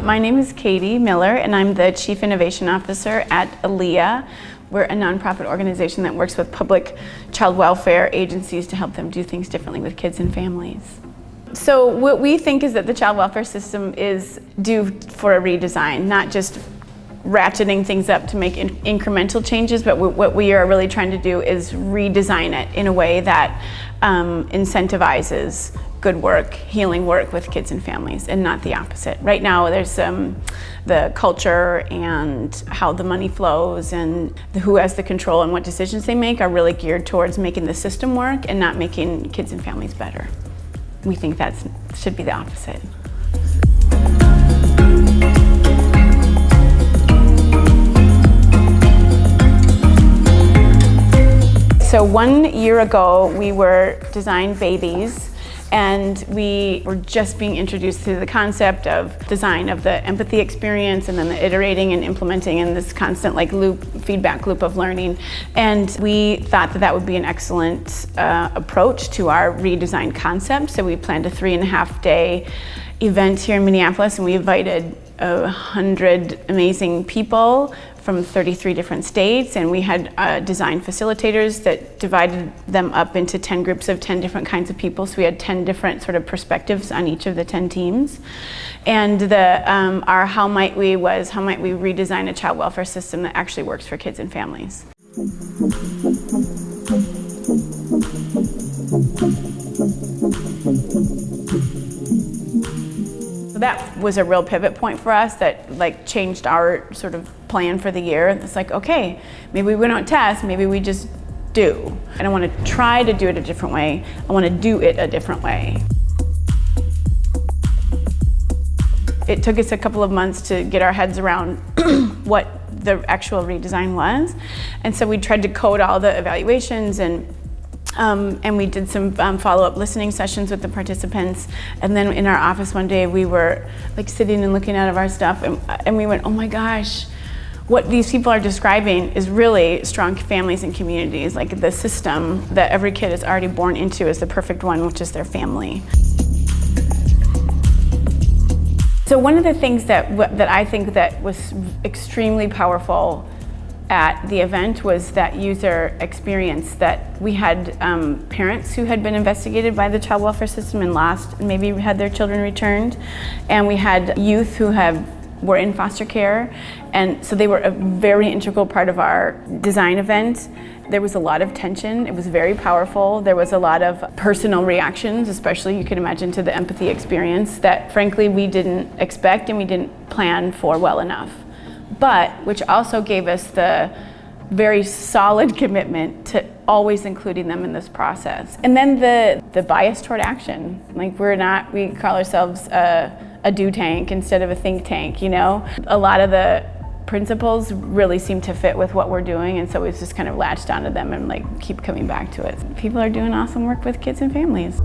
My name is Katie Miller, and I'm the Chief Innovation Officer at Alia. We're a nonprofit organization that works with public child welfare agencies to help them do things differently with kids and families. So what we think is that the child welfare system is due for a redesign, not just ratcheting things up to make incremental changes, but what we are really trying to do is redesign it in a way that incentivizes good work, healing work with kids and families, and not the opposite. Right now there's the culture and how the money flows and who has the control and what decisions they make are really geared towards making the system work and not making kids and families better. We think that should be the opposite. So 1 year ago, we were design babies, and we were just being introduced to the concept of design of the empathy experience, and then the iterating and implementing in this constant feedback loop of learning. And we thought that would be an excellent approach to our redesign concept. So we planned a 3.5-day event here in Minneapolis, and we invited 100 amazing people from 33 different states, and we had design facilitators that divided them up into 10 groups of 10 different kinds of people. So we had 10 different sort of perspectives on each of the 10 teams. And our how might we redesign a child welfare system that actually works for kids and families. That was a real pivot point for us that changed our sort of plan for the year. It's like, okay, maybe we don't test, maybe we just do. I don't want to try to do it a different way, I want to do it a different way. It took us a couple of months to get our heads around what the actual redesign was. And so we tried to code all the evaluations and we did some follow-up listening sessions with the participants. And then in our office one day, we were sitting and looking at our stuff, and we went, oh my gosh, what these people are describing is really strong families and communities. Like the system that every kid is already born into is the perfect one, which is their family. So one of the things that I think that was extremely powerful at the event was that user experience, that we had parents who had been investigated by the child welfare system and lost, maybe had their children returned, and we had youth who were in foster care, and so they were a very integral part of our design event. There was a lot of tension, it was very powerful, there was a lot of personal reactions, especially you can imagine to the empathy experience that frankly we didn't expect and we didn't plan for well enough. But which also gave us the very solid commitment to always including them in this process. And then the bias toward action. We call ourselves a do tank instead of a think tank, you know? A lot of the principles really seem to fit with what we're doing, and so we've just kind of latched onto them and keep coming back to it. People are doing awesome work with kids and families.